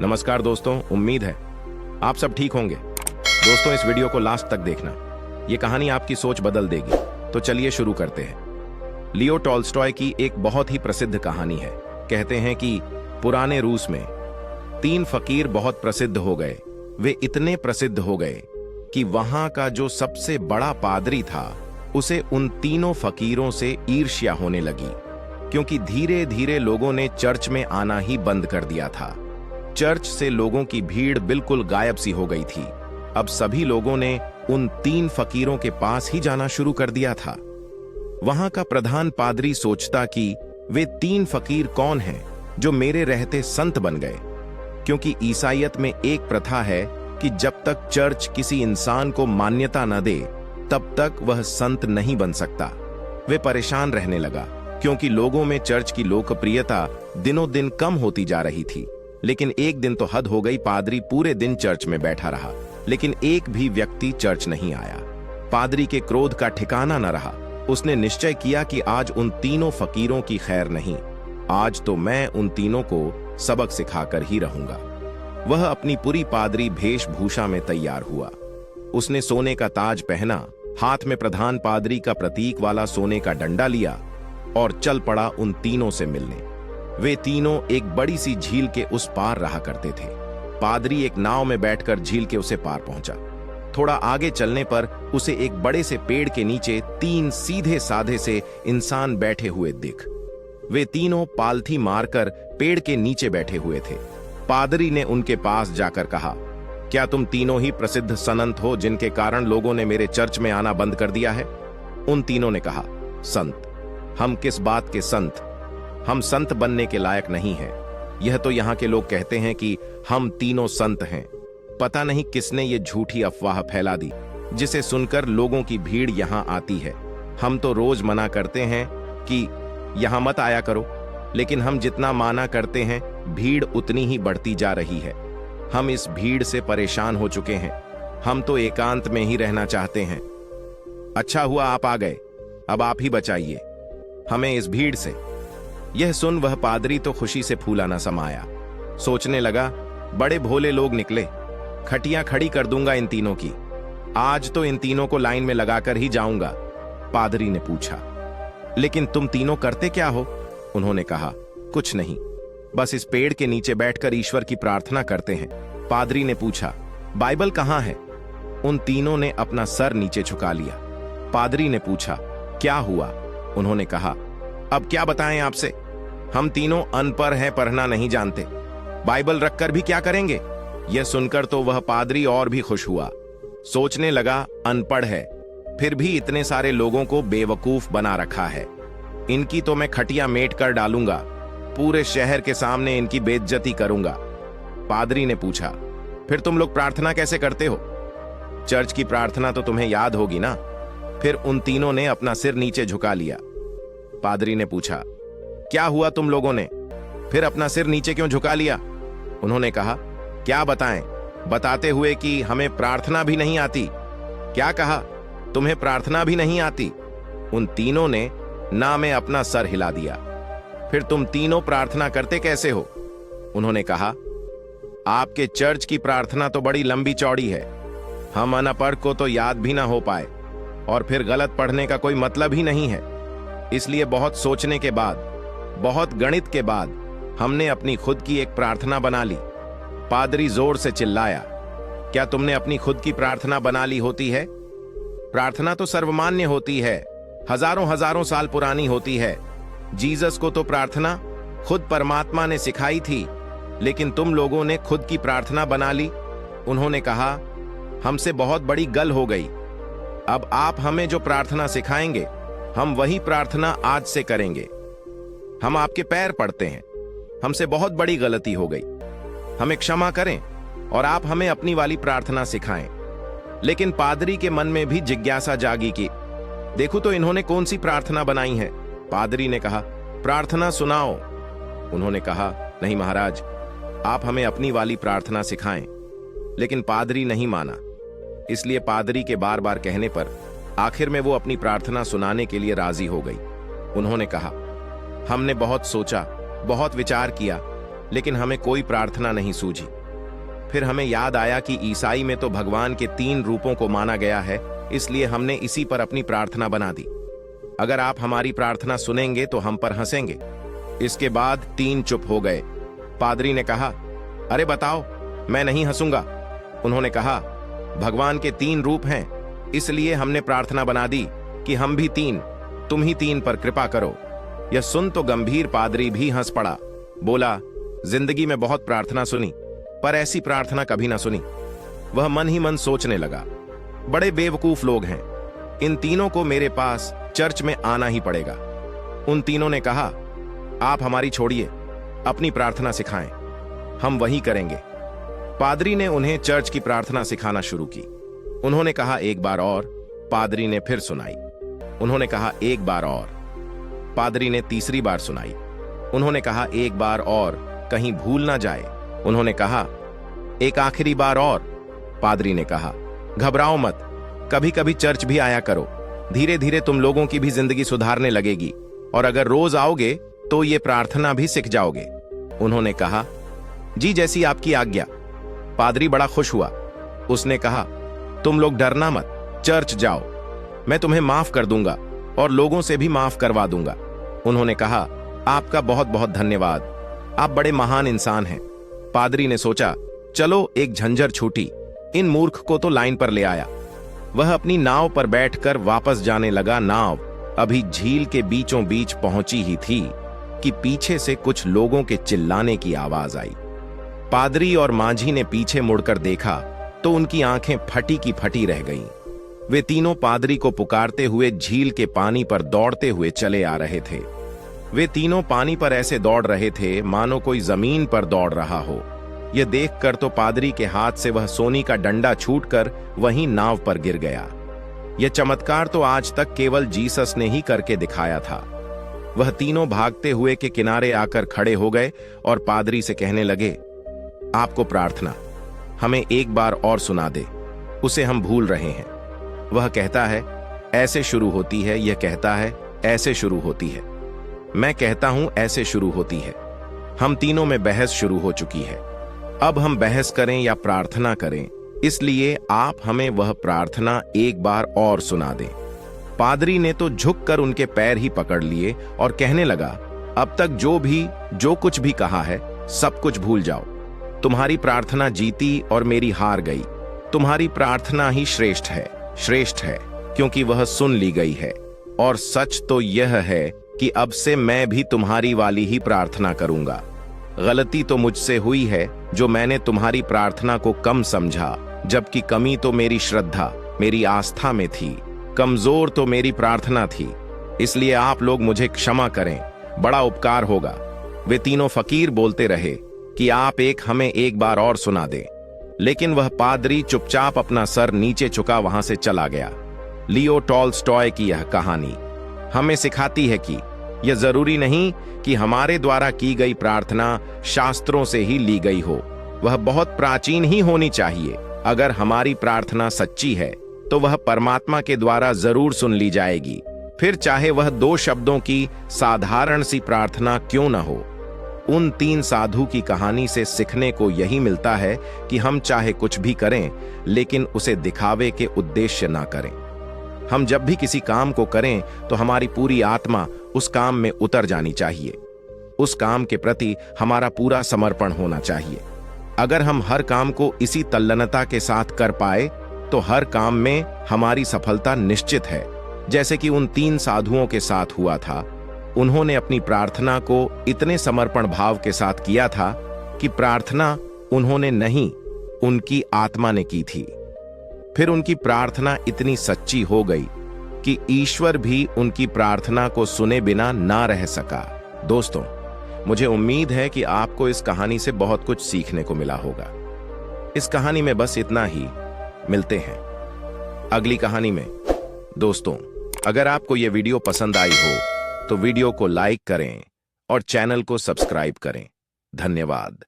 नमस्कार दोस्तों, उम्मीद है आप सब ठीक होंगे। दोस्तों, इस वीडियो को लास्ट तक देखना, ये कहानी आपकी सोच बदल देगी। तो चलिए शुरू करते हैं। लियो टॉल्स्टॉय की एक बहुत ही प्रसिद्ध कहानी है। कहते हैं कि पुराने रूस में 3 फकीर बहुत प्रसिद्ध हो गए। वे इतने प्रसिद्ध हो गए कि वहां का जो सबसे बड़ा पादरी था उसे उन तीनों फकीरों से ईर्ष्या होने लगी, क्योंकि धीरे धीरे लोगों ने चर्च में आना ही बंद कर दिया था। चर्च से लोगों की भीड़ बिल्कुल गायब सी हो गई थी। अब सभी लोगों ने उन 3 फकीरों के पास ही जाना शुरू कर दिया था। वहां का प्रधान पादरी सोचता कि वे 3 फकीर कौन हैं जो मेरे रहते संत बन गए, क्योंकि ईसाईयत में एक प्रथा है कि जब तक चर्च किसी इंसान को मान्यता न दे तब तक वह संत नहीं बन सकता। वे परेशान रहने लगा, क्योंकि लोगों में चर्च की लोकप्रियता दिनों दिन कम होती जा रही थी। लेकिन एक दिन तो हद हो गई। पादरी पूरे दिन चर्च में बैठा रहा, लेकिन एक भी व्यक्ति चर्च नहीं आया। पादरी के क्रोध का ठिकाना न रहा। उसने निश्चय किया कि आज उन तीनों फकीरों की खैर नहीं, आज तो मैं उन तीनों को सबक सिखाकर ही रहूंगा। वह अपनी पूरी पादरी वेशभूषा में तैयार हुआ। उसने सोने का ताज पहना, हाथ में प्रधान पादरी का प्रतीक वाला सोने का डंडा लिया और चल पड़ा उन तीनों से मिलने। वे तीनों एक बड़ी सी झील के उस पार रहा करते थे। पादरी एक नाव में बैठकर झील के उसे पार पहुंचा। थोड़ा आगे चलने पर उसे एक बड़े से पेड़ के नीचे 3 सीधे साधे से इंसान बैठे हुए दिख। वे तीनों पालथी मारकर पेड़ के नीचे बैठे हुए थे। पादरी ने उनके पास जाकर कहा, क्या तुम तीनों ही प्रसिद्ध संत हो जिनके कारण लोगों ने मेरे चर्च में आना बंद कर दिया है? उन तीनों ने कहा, संत? हम किस बात के संत? हम संत बनने के लायक नहीं हैं। यह तो यहाँ के लोग कहते हैं कि हम तीनों संत हैं। पता नहीं किसने ये झूठी अफवाह फैला दी, जिसे सुनकर लोगों की भीड़ यहाँ आती है। हम तो रोज मना करते हैं कि यहाँ मत आया करो, लेकिन हम जितना माना करते हैं भीड़ उतनी ही बढ़ती जा रही है। हम इस भीड़ से परेशान हो चुके हैं। हम तो एकांत में ही रहना चाहते हैं। अच्छा हुआ आप आ गए, अब आप ही बचाइए हमें इस भीड़ से। यह सुन वह पादरी तो खुशी से फूला न समाया। सोचने लगा, बड़े भोले लोग निकले, खटियां खड़ी कर दूंगा इन तीनों की। आज तो इन तीनों को लाइन में लगाकर ही जाऊंगा। पादरी ने पूछा, लेकिन तुम तीनों करते क्या हो? उन्होंने कहा, कुछ नहीं, बस इस पेड़ के नीचे बैठकर ईश्वर की प्रार्थना करते हैं। पादरी ने पूछा, बाइबल कहाँ है? उन तीनों ने अपना सर नीचे झुका लिया। पादरी ने पूछा, क्या हुआ? उन्होंने कहा, अब क्या बताएं आपसे, हम तीनों अनपढ़ हैं, पढ़ना नहीं जानते। बाइबल रखकर भी क्या करेंगे? यह सुनकर तो वह पादरी और भी खुश हुआ। सोचने लगा, अनपढ़ है फिर भी इतने सारे लोगों को बेवकूफ बना रखा है। इनकी तो मैं खटिया मेट कर डालूंगा, पूरे शहर के सामने इनकी बेइज्जती करूंगा। पादरी ने पूछा, फिर तुम लोग प्रार्थना कैसे करते हो? चर्च की प्रार्थना तो तुम्हें याद होगी ना? फिर उन तीनों ने अपना सिर नीचे झुका लिया। पादरी ने पूछा, क्या हुआ तुम लोगों ने? फिर अपना सिर नीचे क्यों झुका लिया? उन्होंने कहा, क्या बताएं, बताते हुए कि हमें प्रार्थना भी नहीं आती। क्या कहा? तुम्हें प्रार्थना भी नहीं आती? उन तीनों ने ना में अपना सर हिला दिया। फिर तुम तीनों प्रार्थना करते कैसे हो? उन्होंने कहा, आपके चर्च की प्रार्थना तो बड़ी लंबी चौड़ी है, हम अनपढ़ को तो याद भी ना हो पाए, और फिर गलत पढ़ने का कोई मतलब ही नहीं है। इसलिए बहुत सोचने के बाद, बहुत गणित के बाद हमने अपनी खुद की एक प्रार्थना बना ली। पादरी जोर से चिल्लाया, क्या तुमने अपनी खुद की प्रार्थना बना ली होती है? प्रार्थना तो सर्वमान्य होती है, हजारों हजारों साल पुरानी होती है। जीसस को तो प्रार्थना खुद परमात्मा ने सिखाई थी, लेकिन तुम लोगों ने खुद की प्रार्थना बना ली। उन्होंने कहा, हमसे बहुत बड़ी गल हो गई। अब आप हमें जो प्रार्थना सिखाएंगे हम वही प्रार्थना आज से करेंगे। हम आपके पैर पड़ते हैं, हमसे बहुत बड़ी गलती हो गई, हमें क्षमा करें और आप हमें अपनी वाली प्रार्थना सिखाएं। लेकिन पादरी के मन में भी जिज्ञासा जागी कि देखो तो इन्होंने कौन सी प्रार्थना बनाई है। पादरी ने कहा, प्रार्थना सुनाओ। उन्होंने कहा, नहीं महाराज, आप हमें अपनी वाली प्रार्थना सिखाएं। लेकिन पादरी नहीं माना। इसलिए पादरी के बार बार कहने पर आखिर में वो अपनी प्रार्थना सुनाने के लिए राजी हो गई। उन्होंने कहा, हमने बहुत सोचा, बहुत विचार किया, लेकिन हमें कोई प्रार्थना नहीं सूझी। फिर हमें याद आया कि ईसाई में तो भगवान के 3 रूपों को माना गया है, इसलिए हमने इसी पर अपनी प्रार्थना बना दी। अगर आप हमारी प्रार्थना सुनेंगे तो हम पर हंसेंगे। इसके बाद 3 चुप हो गए। पादरी ने कहा, अरे बताओ, मैं नहीं हंसूंगा। उन्होंने कहा, भगवान के 3 रूप हैं, इसलिए हमने प्रार्थना बना दी कि हम भी 3, तुम ही 3 पर कृपा करो। यह सुन तो गंभीर पादरी भी हंस पड़ा। बोला, जिंदगी में बहुत प्रार्थना सुनी, पर ऐसी प्रार्थना कभी ना सुनी। वह मन ही मन सोचने लगा, बड़े बेवकूफ लोग हैं, इन तीनों को मेरे पास चर्च में आना ही पड़ेगा। उन तीनों ने कहा, आप हमारी छोड़िए, अपनी प्रार्थना सिखाएं, हम वही करेंगे। पादरी ने उन्हें चर्च की प्रार्थना सिखाना शुरू की। उन्होंने कहा, एक बार और। पादरी ने फिर सुनाई। उन्होंने कहा, एक बार और। पादरी ने तीसरी बार सुनाई। उन्होंने कहा, एक बार और, कहीं भूल ना जाए। उन्होंने कहा, एक आखिरी बार और। पादरी ने कहा, घबराओ मत, कभी कभी चर्च भी आया करो, धीरे धीरे तुम लोगों की भी जिंदगी सुधारने लगेगी, और अगर रोज आओगे तो ये प्रार्थना भी सीख जाओगे। उन्होंने कहा, जी जैसी आपकी आज्ञा। पादरी बड़ा खुश हुआ। उसने कहा, तुम लोग डरना मत, चर्च जाओ, मैं तुम्हें माफ कर दूंगा और लोगों से भी माफ करवा दूंगा। उन्होंने कहा, आपका बहुत बहुत धन्यवाद, आप बड़े महान इंसान हैं। पादरी ने सोचा, चलो एक झंझर छूटी, इन मूर्ख को तो लाइन पर ले आया। वह अपनी नाव पर बैठकर वापस जाने लगा। नाव अभी झील के बीचों बीच पहुंची ही थी कि पीछे से कुछ लोगों के चिल्लाने की आवाज आई। पादरी और माझी ने पीछे मुड़कर देखा तो उनकी आंखें फटी की फटी रह गईं। वे तीनों पादरी को पुकारते हुए झील के पानी पर दौड़ते हुए चले आ रहे थे। वे तीनों पानी पर ऐसे दौड़ रहे थे मानो कोई जमीन पर दौड़ रहा हो। यह देखकर तो पादरी के हाथ से वह सोनी का डंडा छूटकर वहीं नाव पर गिर गया। यह चमत्कार तो आज तक केवल जीसस ने ही करके दिखाया था। वह तीनों भागते हुए के किनारे आकर खड़े हो गए और पादरी से कहने लगे, आपको प्रार्थना हमें एक बार और सुना दे, उसे हम भूल रहे हैं। वह कहता है ऐसे शुरू होती है, यह कहता है ऐसे शुरू होती है, मैं कहता हूं ऐसे शुरू होती है। हम तीनों में बहस शुरू हो चुकी है। अब हम बहस करें या प्रार्थना करें, इसलिए आप हमें वह प्रार्थना एक बार और सुना दें। पादरी ने तो झुककर उनके पैर ही पकड़ लिए और कहने लगा, अब तक जो कुछ भी कहा है सब कुछ भूल जाओ। तुम्हारी प्रार्थना जीती और मेरी हार गई। तुम्हारी प्रार्थना ही श्रेष्ठ है क्योंकि वह सुन ली गई है। और सच तो यह है कि अब से मैं भी तुम्हारी वाली ही प्रार्थना करूंगा। गलती तो मुझसे हुई है जो मैंने तुम्हारी प्रार्थना को कम समझा, जबकि कमी तो मेरी श्रद्धा, मेरी आस्था में थी। कमजोर तो मेरी प्रार्थना थी, इसलिए आप लोग मुझे क्षमा करें, बड़ा उपकार होगा। वे तीनों फकीर बोलते रहे कि आप हमें एक बार और सुना दें, लेकिन वह पादरी चुपचाप अपना सर नीचे झुका वहां से चला गया। लियो टॉल्स्टॉय की यह कहानी हमें सिखाती है कि यह जरूरी नहीं कि हमारे द्वारा की गई प्रार्थना शास्त्रों से ही ली गई हो, वह बहुत प्राचीन ही होनी चाहिए। अगर हमारी प्रार्थना सच्ची है तो वह परमात्मा के द्वारा जरूर सुन ली जाएगी, फिर चाहे वह 2 शब्दों की साधारण सी प्रार्थना क्यों न हो। उन 3 साधु की कहानी से सीखने को यही मिलता है कि हम चाहे कुछ भी करें, लेकिन उसे दिखावे के उद्देश्य ना करें। हम जब भी किसी काम को करें तो हमारी पूरी आत्मा उस काम में उतर जानी चाहिए। उस काम के प्रति हमारा पूरा समर्पण होना चाहिए। अगर हम हर काम को इसी तल्लनता के साथ कर पाए तो हर काम में हमारी सफलता निश्चित है, जैसे कि उन 3 साधुओं के साथ हुआ था। उन्होंने अपनी प्रार्थना को इतने समर्पण भाव के साथ किया था कि प्रार्थना उन्होंने नहीं, उनकी आत्मा ने की थी। फिर उनकी प्रार्थना इतनी सच्ची हो गई कि ईश्वर भी उनकी प्रार्थना को सुने बिना ना रह सका। दोस्तों, मुझे उम्मीद है कि आपको इस कहानी से बहुत कुछ सीखने को मिला होगा। इस कहानी में बस इतना ही। मिलते हैं अगली कहानी में। दोस्तों, अगर आपको यह वीडियो पसंद आई हो तो वीडियो को लाइक करें और चैनल को सब्सक्राइब करें। धन्यवाद।